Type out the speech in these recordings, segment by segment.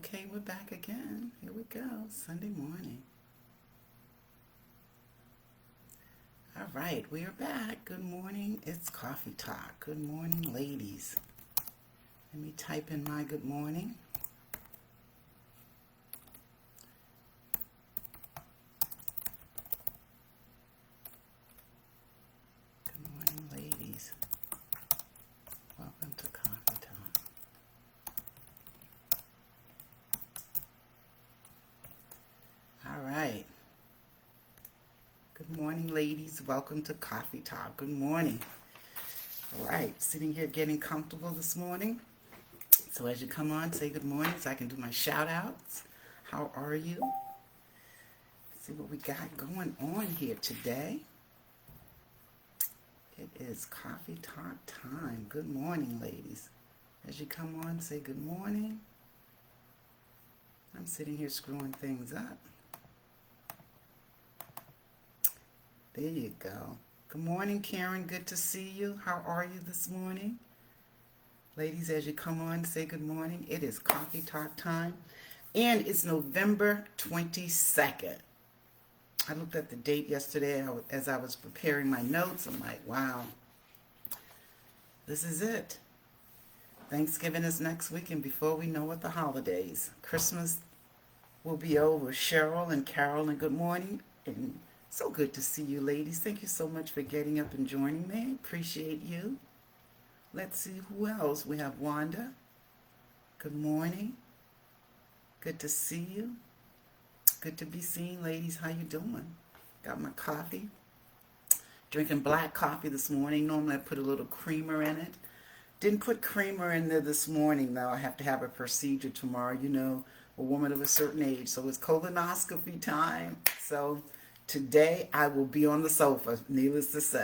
Okay, we're back again. Here we go. Sunday morning. All right, we are back. Good morning. It's coffee talk. Good morning, ladies. Let me type in my good morning. Good morning, ladies. Welcome to Coffee Talk. All right. Good morning, ladies. Welcome to Coffee Talk. Good morning. All right, sitting here getting comfortable this morning. So as you come on, say good morning so I can do my shout outs. How are you? See what we got going on here today. It is coffee talk time. Good morning, ladies. As you come on, say good morning. I'm sitting here screwing things up. There you go. Good morning, Karen. Good to see you. How are you this morning? Ladies, as you come on, say good morning. It is coffee talk time. And it's November 22nd. I looked at the date yesterday as I was preparing my notes. I'm like, wow, this is it. Thanksgiving is next week, and before we know it, the holidays. Christmas will be over. Cheryl and Carol, and good morning. And so good to see you, ladies. Thank you so much for getting up and joining me. Appreciate you. Let's see who else. We have Wanda. Good morning. Good to see you. Good to be seen, ladies. How you doing? Got my coffee. Drinking black coffee this morning. Normally I put a little creamer in it. Didn't put creamer in there this morning, though. I have to have a procedure tomorrow. You know, a woman of a certain age. So it's colonoscopy time. So today I will be on the sofa, needless to say,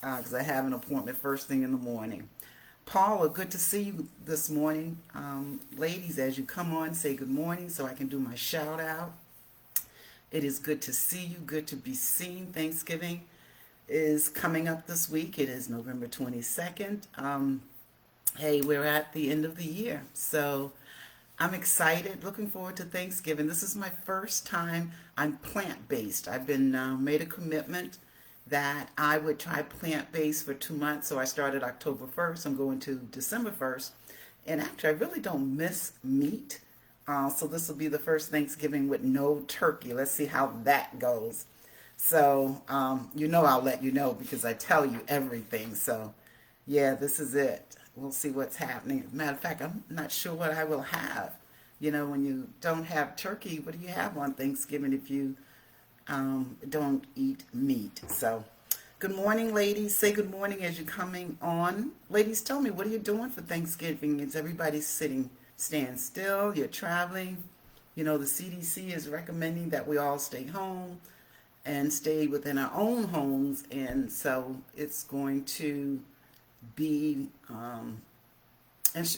because I have an appointment first thing in the morning. Paula, good to see you this morning. Ladies, as you come on, say good morning so I can do my shout out. It is good to see you, good to be seen. Thanksgiving is coming up this week. It is November 22nd. Hey, we're at the end of the year, so I'm excited, looking forward to Thanksgiving. This is my first time I'm plant-based. I've been made a commitment that I would try plant-based for 2 months, so I started October 1st. I'm going to December 1st, and actually I really don't miss meat, so this will be the first Thanksgiving with no turkey. Let's see how that goes. So, you know I'll let you know because I tell you everything, so yeah, this is it. We'll see what's happening. Matter of fact, I'm not sure what I will have. You know, when you don't have turkey, what do you have on Thanksgiving if you don't eat meat? So, good morning, ladies. Say good morning as you're coming on. Ladies, tell me, what are you doing for Thanksgiving? Is everybody staying still? You're traveling? You know, the CDC is recommending that we all stay home and stay within our own homes, and so it's going to be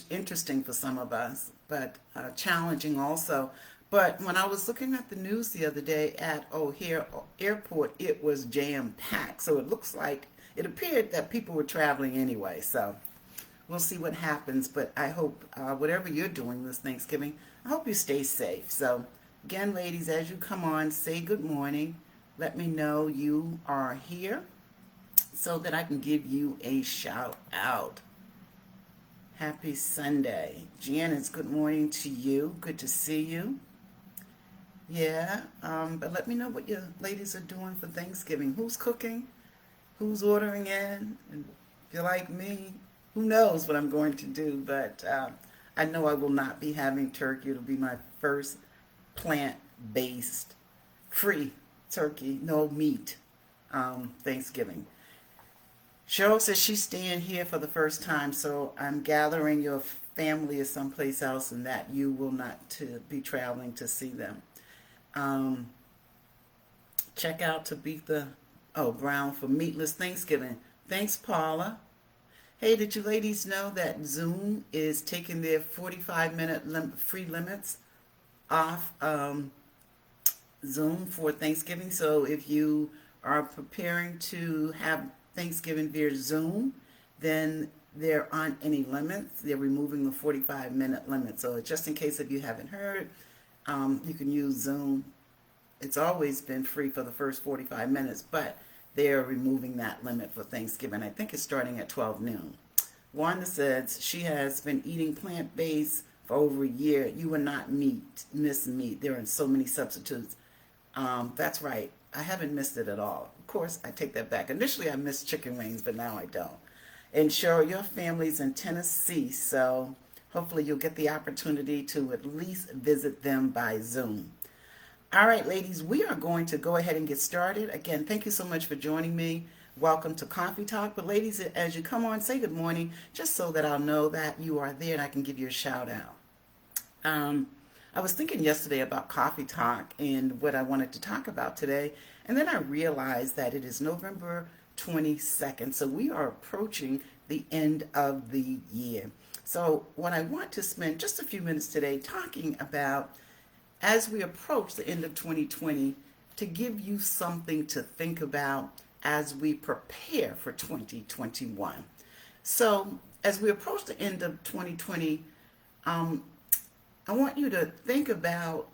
interesting for some of us, but challenging also. But when I was looking at the news the other day at O'Hare Airport, it was jam-packed. So it appeared that people were traveling anyway. So we'll see what happens. But I hope whatever you're doing this Thanksgiving, I hope you stay safe. So again, ladies, as you come on, say good morning. Let me know you are here so that I can give you a shout out. Happy Sunday. Janice, good morning to you. Good to see you. Yeah, but let me know what your ladies are doing for Thanksgiving. Who's cooking? Who's ordering in? And if you're like me, who knows what I'm going to do, but I know I will not be having turkey. It'll be my first plant-based, free turkey, no meat Thanksgiving. Cheryl says she's staying here for the first time, so I'm gathering your family is someplace else and that you will not to be traveling to see them. Check out Tabitha Brown for Meatless Thanksgiving. Thanks, Paula. Hey, did you ladies know that Zoom is taking their 45-minute free limits off Zoom for Thanksgiving? So if you are preparing to have Thanksgiving via Zoom, then there aren't any limits. They're removing the 45-minute limit. So just in case if you haven't heard, you can use Zoom. It's always been free for the first 45 minutes, but they're removing that limit for Thanksgiving. I think it's starting at 12 noon. Wanda says she has been eating plant-based for over a year. You will not miss meat. There are so many substitutes. That's right. I haven't missed it at all. Of course, I take that back. Initially, I missed chicken wings, but now I don't. And Cheryl, your family's in Tennessee, so hopefully you'll get the opportunity to at least visit them by Zoom. All right, ladies, we are going to go ahead and get started. Again, thank you so much for joining me. Welcome to Coffee Talk. But ladies, as you come on, say good morning, just so that I'll know that you are there and I can give you a shout out. I was thinking yesterday about Coffee Talk and what I wanted to talk about today, and then I realized that it is November 22nd, so we are approaching the end of the year. So what I want to spend just a few minutes today talking about as we approach the end of 2020, to give you something to think about as we prepare for 2021. So as we approach the end of 2020, I want you to think about,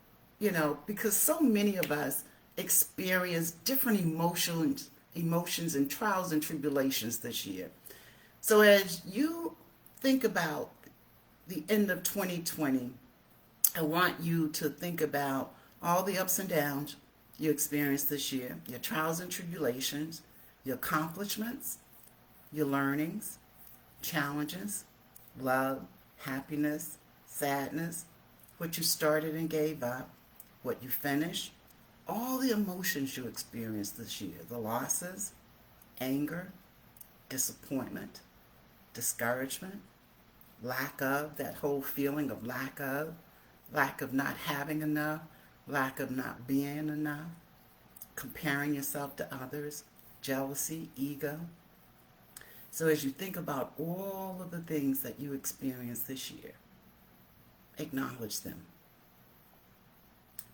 because so many of us experience different emotions and trials and tribulations this year. So as you think about the end of 2020, I want you to think about all the ups and downs you experienced this year, your trials and tribulations, your accomplishments, your learnings, challenges, love, happiness, sadness, what you started and gave up, what you finished, all the emotions you experienced this year, the losses, anger, disappointment, discouragement, lack of, that whole feeling of lack of not having enough, lack of not being enough, comparing yourself to others, jealousy, ego. So as you think about all of the things that you experienced this year, acknowledge them.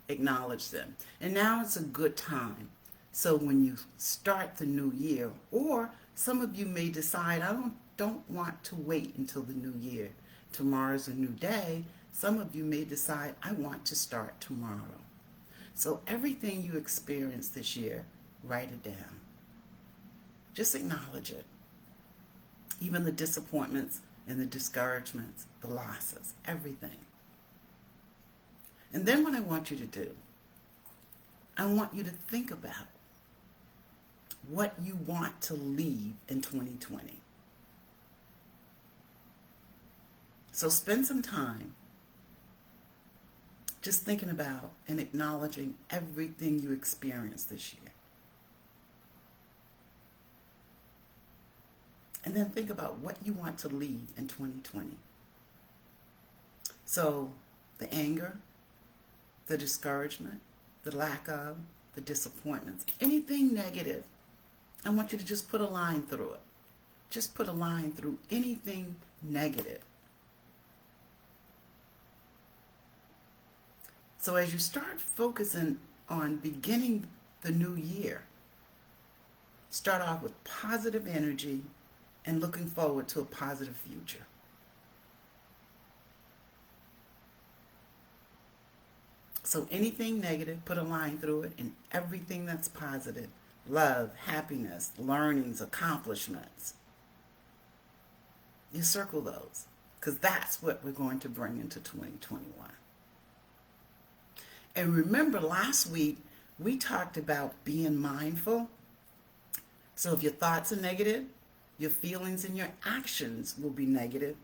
Acknowledge them. And now it's a good time. So when you start the new year, or some of you may decide, I don't want to wait until the new year. Tomorrow's a new day. Some of you may decide, I want to start tomorrow. So everything you experienced this year, write it down. Just acknowledge it. Even the disappointments and the discouragements, the losses, everything. And then what I want you to do, I want you to think about what you want to leave in 2020. So spend some time just thinking about and acknowledging everything you experienced this year. And then think about what you want to leave in 2020. So the anger, the discouragement, the lack of, the disappointments, anything negative, I want you to just put a line through it. Just put a line through anything negative. So as you start focusing on beginning the new year, start off with positive energy and looking forward to a positive future. So anything negative, put a line through it, and everything that's positive, love, happiness, learnings, accomplishments, you circle those, because that's what we're going to bring into 2021. And remember, last week we talked about being mindful. So if your thoughts are negative, your feelings and your actions will be negative.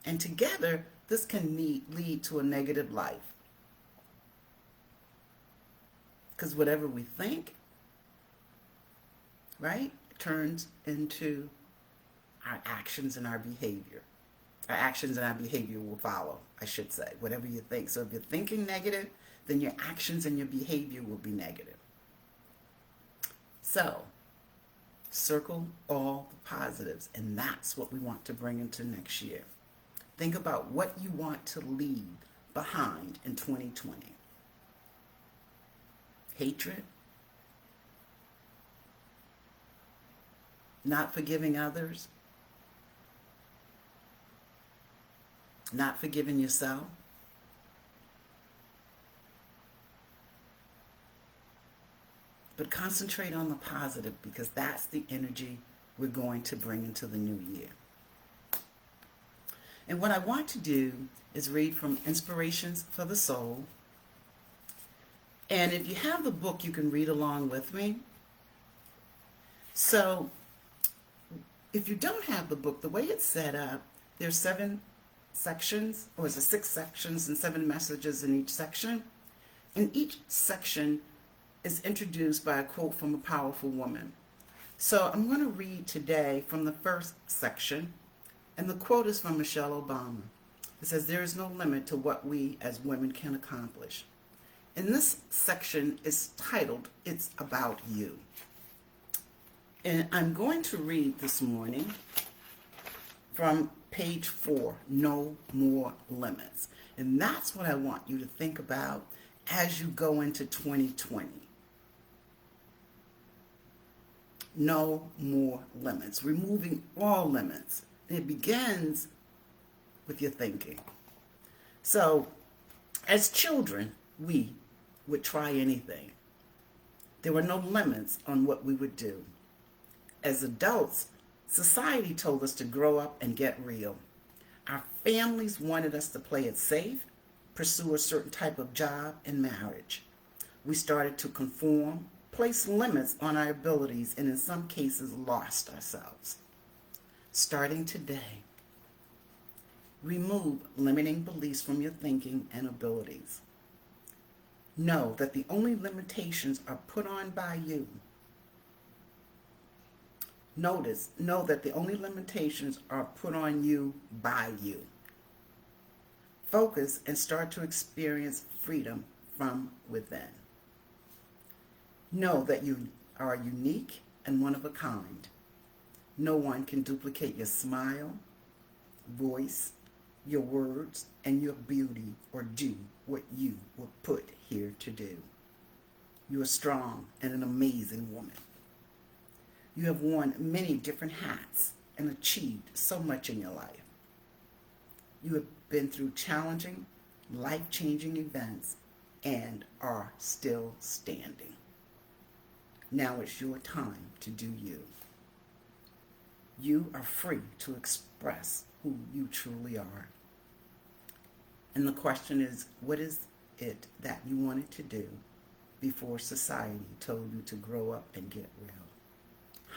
And together, this can lead to a negative life. Because whatever we think, right, turns into our actions and our behavior. Our actions and our behavior will follow, I should say, whatever you think. So if you're thinking negative, then your actions and your behavior will be negative. So, circle all the positives, and that's what we want to bring into next year. Think about what you want to leave behind in 2020. Hatred, not forgiving others, not forgiving yourself. But concentrate on the positive, because that's the energy we're going to bring into the new year. And what I want to do is read from Inspirations for the Soul. And if you have the book, you can read along with me. So if you don't have the book, the way it's set up, there's 7 sections, or is it 6 sections and 7 messages in each section? And each section is introduced by a quote from a powerful woman. So I'm going to read today from the first section, and the quote is from Michelle Obama. It says, "There is no limit to what we as women can accomplish." And this section is titled, "It's About You." And I'm going to read this morning from page 4, No More Limits. And that's what I want you to think about as you go into 2020. No more limits, removing all limits. And it begins with your thinking. So, as children, we would try anything. There were no limits on what we would do. As adults, society told us to grow up and get real. Our families wanted us to play it safe, pursue a certain type of job and marriage. We started to conform, place limits on our abilities, and in some cases lost ourselves. Starting today, remove limiting beliefs from your thinking and abilities. Know that the only limitations are put on by you. Know that the only limitations are put on you by you. Focus and start to experience freedom from within. Know that you are unique and one of a kind. No one can duplicate your smile, voice, your words, and your beauty, or do what you were put here to do. You are strong and an amazing woman. You have worn many different hats and achieved so much in your life. You have been through challenging, life-changing events and are still standing. Now it's your time to do you. You are free to express who you truly are. And the question is, what is it that you wanted to do before society told you to grow up and get real?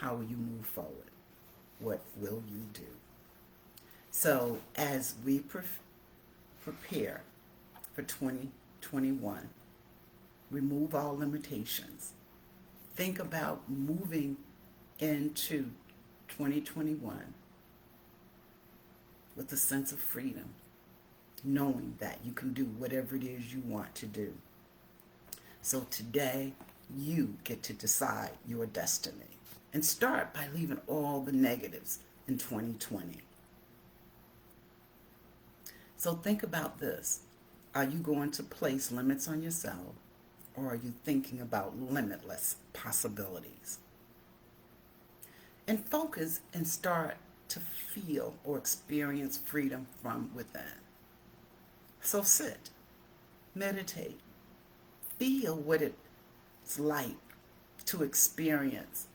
How will you move forward? What will you do? So as we prepare for 2021, remove all limitations. Think about moving into 2021 with a sense of freedom, knowing that you can do whatever it is you want to do. So today, you get to decide your destiny. And start by leaving all the negatives in 2020. So think about this. Are you going to place limits on yourself, or are you thinking about limitless possibilities? And focus and start to feel or experience freedom from within. So sit, meditate, feel what it's like to experience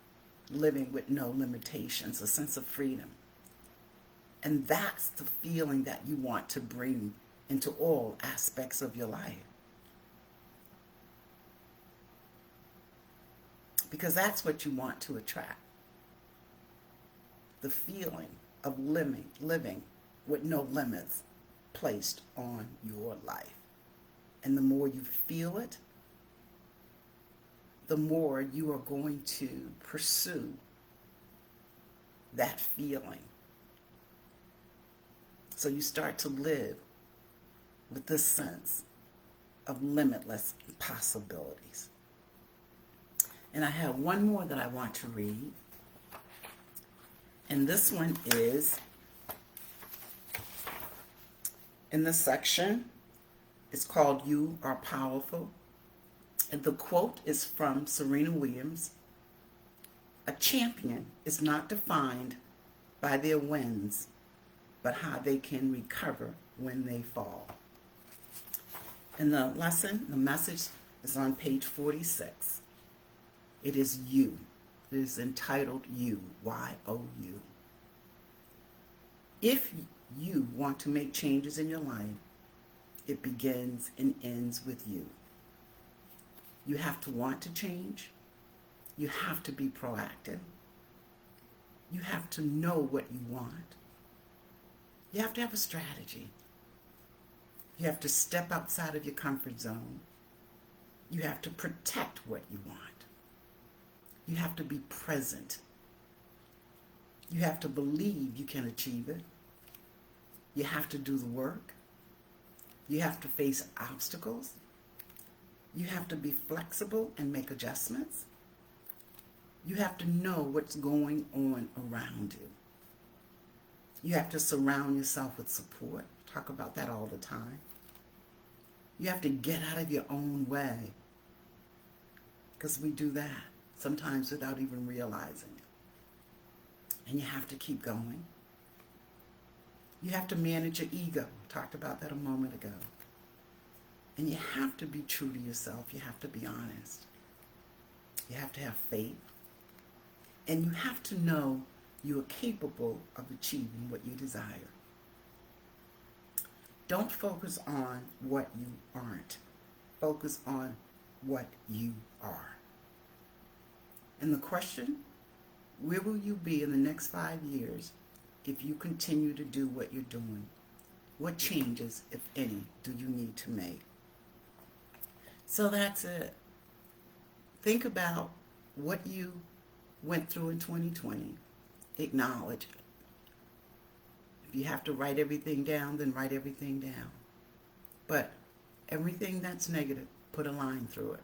living with no limitations, a sense of freedom. And that's the feeling that you want to bring into all aspects of your life. Because that's what you want to attract. The feeling of living with no limits placed on your life. And the more you feel it, the more you are going to pursue that feeling. So you start to live with this sense of limitless possibilities. And I have one more that I want to read. And this one is in the section. It's called You Are Powerful. And the quote is from Serena Williams. "A champion is not defined by their wins, but how they can recover when they fall. And the lesson, the message is on page 46. It is you. It is entitled You, Y-O-U. If you want to make changes in your life, it begins and ends with you. You have to want to change. You have to be proactive. You have to know what you want. You have to have a strategy. You have to step outside of your comfort zone. You have to protect what you want. You have to be present. You have to believe you can achieve it. You have to do the work. You have to face obstacles. You have to be flexible and make adjustments. You have to know what's going on around you. You have to surround yourself with support. Talk about that all the time. You have to get out of your own way, because we do that sometimes without even realizing it. And you have to keep going. You have to manage your ego. Talked about that a moment ago. And you have to be true to yourself. You have to be honest. You have to have faith. And you have to know you are capable of achieving what you desire. Don't focus on what you aren't. Focus on what you are. And the question, where will you be in the next 5 years if you continue to do what you're doing? What changes, if any, do you need to make? So that's it. Think about what you went through in 2020. Acknowledge it. If you have to write everything down, then write everything down. But everything that's negative, put a line through it.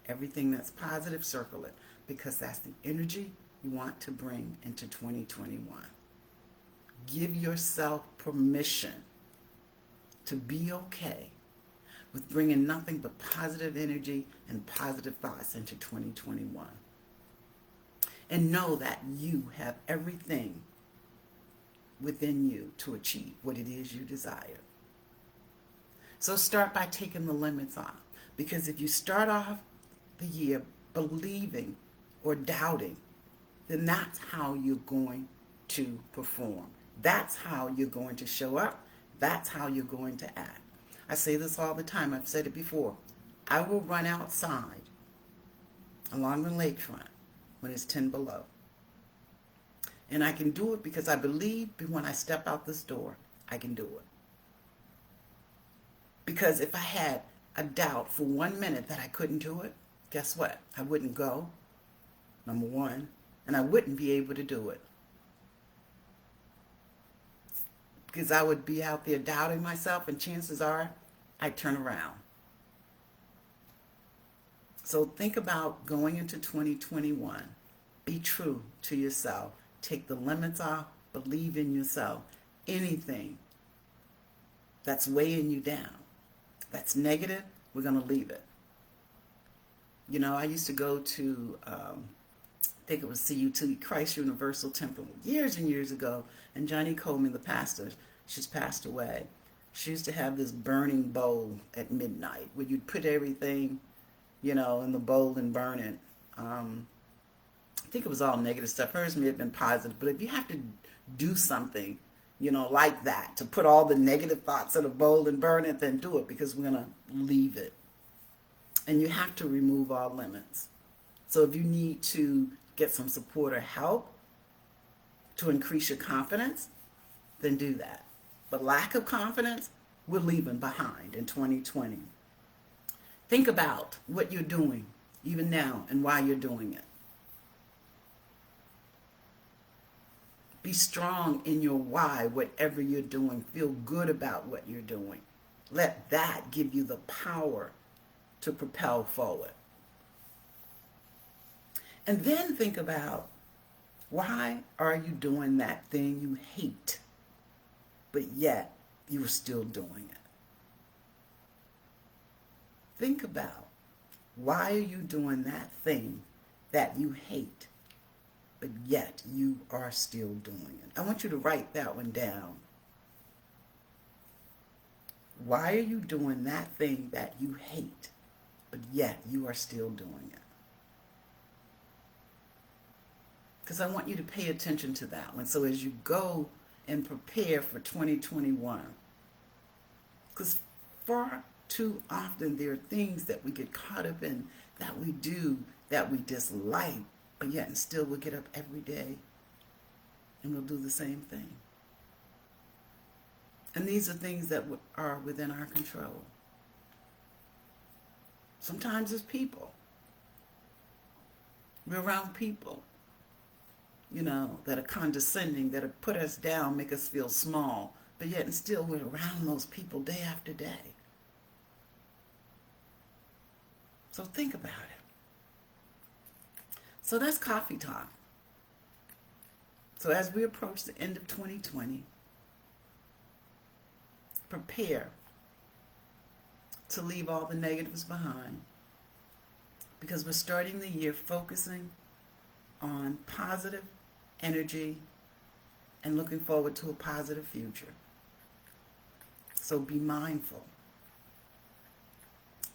Everything that's positive, circle it, because that's the energy you want to bring into 2021. Give yourself permission to be okay with bringing nothing but positive energy and positive thoughts into 2021. And know that you have everything within you to achieve what it is you desire. So start by taking the limits off. Because if you start off the year believing or doubting, then that's how you're going to perform. That's how you're going to show up. That's how you're going to act. I say this all the time. I've said it before. I will run outside along the lakefront when it's 10 below. And I can do it because I believe when I step out this door, I can do it. Because if I had a doubt for 1 minute that I couldn't do it, guess what? I wouldn't go, number one, and I wouldn't be able to do it. Because I would be out there doubting myself, and chances are I'd turn around. So think about going into 2021. Be true to yourself. Take the limits off. Believe in yourself. Anything that's weighing you down, that's negative, we're going to leave it. You know, I used to go to, I think it was CUT, Christ Universal Temple, years and years ago. And Johnny Coleman, the pastor, she's passed away. She used to have this burning bowl at midnight where you'd put everything, you know, in the bowl and burn it. I think it was all negative stuff. Hers may have been positive. But if you have to do something, you know, like that, to put all the negative thoughts in a bowl and burn it, then do it, because we're going to leave it. And you have to remove all limits. So if you need to get some support or help to increase your confidence, then do that. But lack of confidence, we're leaving behind in 2020. Think about what you're doing, even now, and why you're doing it. Be strong in your why, whatever you're doing. Feel good about what you're doing. Let that give you the power to propel forward. And then think about, why are you doing that thing you hate, but yet you are still doing it? Think about, why are you doing that thing that you hate, but yet you are still doing it? I want you to write that one down. Why are you doing that thing that you hate, but yet you are still doing it? Because I want you to pay attention to that one. So as you go and prepare for 2021, because far too often there are things that we get caught up in, that we do, that we dislike, but yet and still we'll get up every day and we'll do the same thing. And these are things that are within our control. Sometimes it's people. We're around people, that are condescending, that have put us down, make us feel small, but yet and still we're around those people day after day. So think about it. So that's coffee talk. So as we approach the end of 2020, prepare to leave all the negatives behind, because we're starting the year focusing on positive energy and looking forward to a positive future. So be mindful.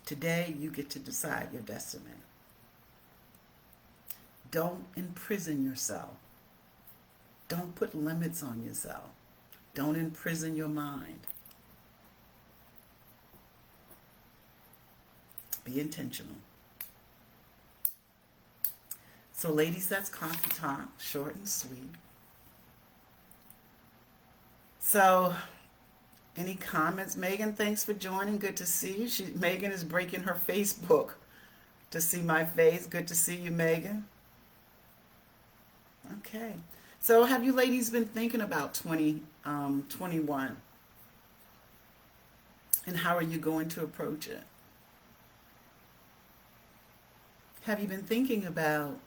Today you get to decide your destiny. Don't imprison yourself. Don't put limits on yourself. Don't imprison your mind. Be intentional. So ladies, that's coffee talk, short and sweet. So any comments? Megan, thanks for joining. Good to see you. Megan is breaking her Facebook to see my face. Good to see you, Megan. Okay. So have you ladies been thinking about 2021? And how are you going to approach it? Have you been thinking about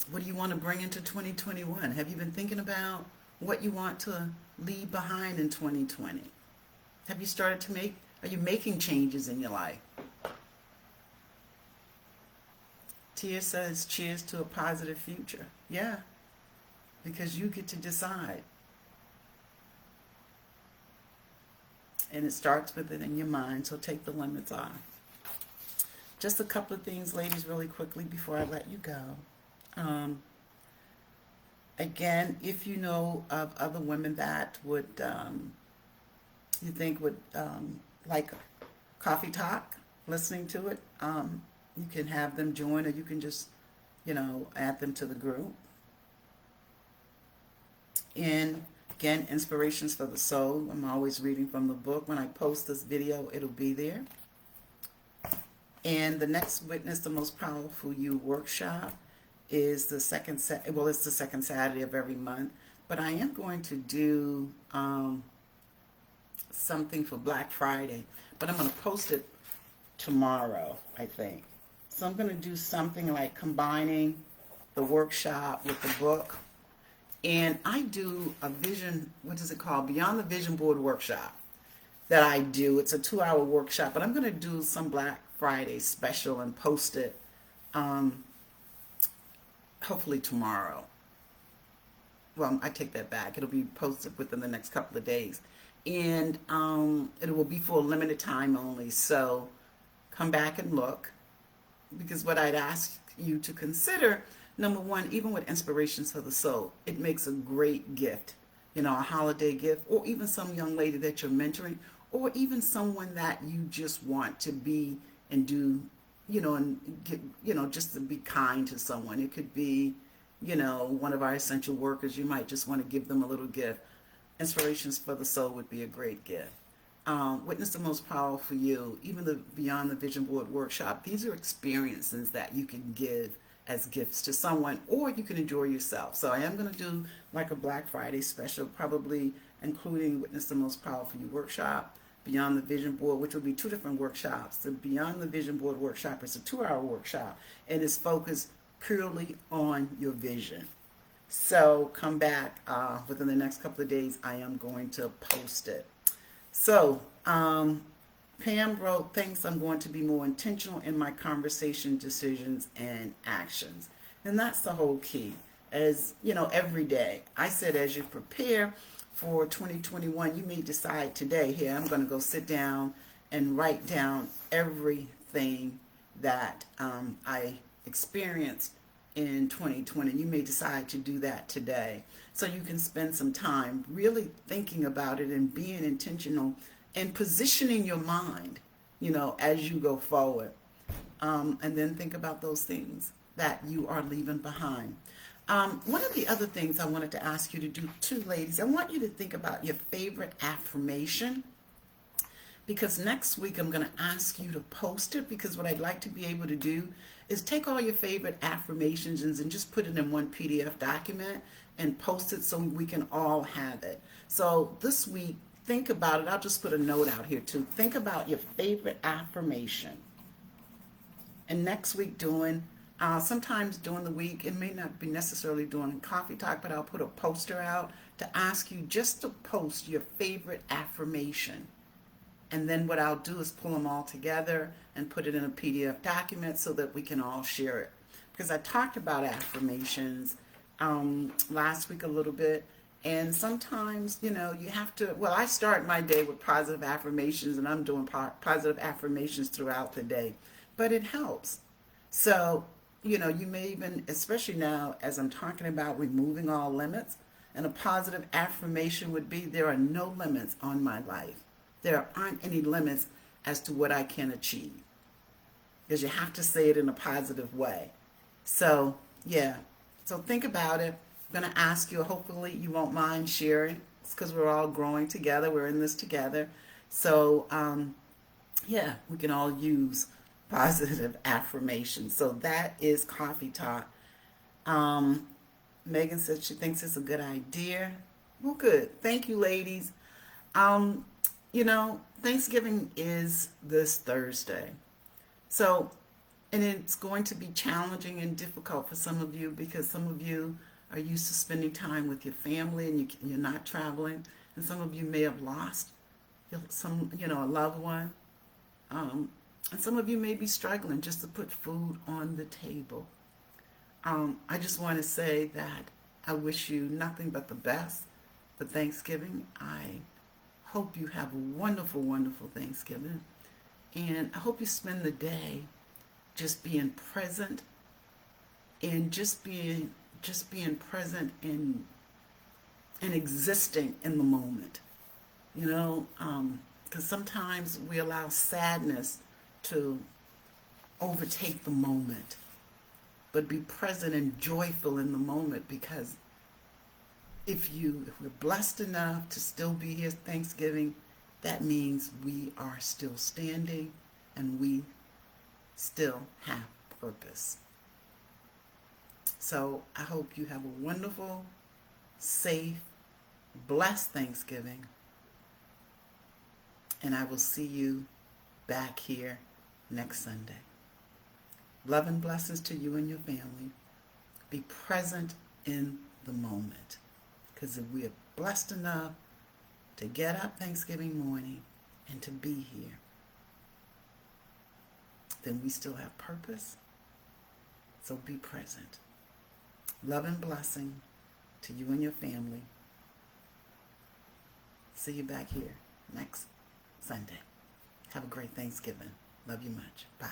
what do you want to bring into 2021? Have you been thinking about what you want to leave behind in 2020? Have you started to are you making changes in your life? Tia says, cheers to a positive future. Yeah, because you get to decide. And it starts within your mind, so take the limits off. Just a couple of things, ladies, really quickly before I let you go. Again, if you know of other women that would, you think would like Coffee Talk, listening to it, you can have them join, or you can just, add them to the group. And again, Inspirations for the Soul. I'm always reading from the book. When I post this video, it'll be there. And the next Witness the Most Powerful You workshop is the second it's the second Saturday of every month. But I am going to do something for Black Friday, but I'm going to post it tomorrow, I think. So I'm going to do something like combining the workshop with the book. And I do a vision, what is it called? Beyond the Vision Board workshop that I do. It's a 2-hour workshop, but I'm going to do some Black Friday special and post it hopefully tomorrow. Well, I take that back. It'll be posted within the next couple of days. And it will be for a limited time only. So come back and look. Because what I'd ask you to consider, number one, even with Inspirations for the Soul, it makes a great gift. A holiday gift, or even some young lady that you're mentoring, or even someone that you just want to be and do, and get, just to be kind to someone. It could be, one of our essential workers. You might just want to give them a little gift. Inspirations for the Soul would be a great gift. Witness the Most Powerful You, even the Beyond the Vision Board workshop. These are experiences that you can give as gifts to someone, or you can enjoy yourself. So I am going to do like a Black Friday special, probably including Witness the Most Powerful You workshop, Beyond the Vision Board, which will be 2 different workshops. The Beyond the Vision Board workshop is a 2-hour workshop, and it's focused purely on your vision. So come back within the next couple of days. I am going to post it. So Pam wrote, thanks, I'm going to be more intentional in my conversation, decisions, and actions. And that's the whole key. As every day, I said, as you prepare for 2021, you may decide today, here, I'm going to go sit down and write down everything that I experienced in 2020. You may decide to do that today. So you can spend some time really thinking about it and being intentional and positioning your mind, as you go forward. And then think about those things that you are leaving behind. One of the other things I wanted to ask you to do too, ladies, I want you to think about your favorite affirmation, because next week I'm going to ask you to post it, because what I'd like to be able to do is take all your favorite affirmations and just put it in one PDF document and post it so we can all have it. So this week, think about it. I'll just put a note out here too. Think about your favorite affirmation. And next week sometimes during the week, it may not be necessarily during Coffee Talk, but I'll put a poster out to ask you just to post your favorite affirmation. And then what I'll do is pull them all together and put it in a PDF document so that we can all share it. Because I talked about affirmations last week a little bit. And sometimes, you have to, I start my day with positive affirmations, and I'm doing positive affirmations throughout the day. But it helps. So, you may even, especially now as I'm talking about removing all limits, and a positive affirmation would be, there are no limits on my life. There aren't any limits as to what I can achieve. Because you have to say it in a positive way. So, yeah. So think about it. I'm going to ask you, hopefully you won't mind sharing. It's because we're all growing together. We're in this together. So, we can all use positive affirmation. So that is Coffee Talk. Megan said she thinks it's a good idea. Well, good. Thank you, ladies. Thanksgiving is this Thursday. So, and it's going to be challenging and difficult for some of you, because some of you are used to spending time with your family and you're not traveling. And some of you may have lost a loved one. And some of you may be struggling just to put food on the table. I just want to say that I wish you nothing but the best for Thanksgiving. I hope you have a wonderful, wonderful Thanksgiving. And I hope you spend the day just being present and just being present and existing in the moment. Because sometimes we allow sadness to overtake the moment. But be present and joyful in the moment, because if we're blessed enough to still be here Thanksgiving, that means we are still standing and we still have purpose. So I hope you have a wonderful, safe, blessed Thanksgiving. And I will see you back here next Sunday. Love and blessings to you and your family. Be present in the moment. Because if we are blessed enough to get up Thanksgiving morning and to be here, then we still have purpose. So be present. Love and blessing to you and your family. See you back here next Sunday. Have a great Thanksgiving. Love you much. Bye.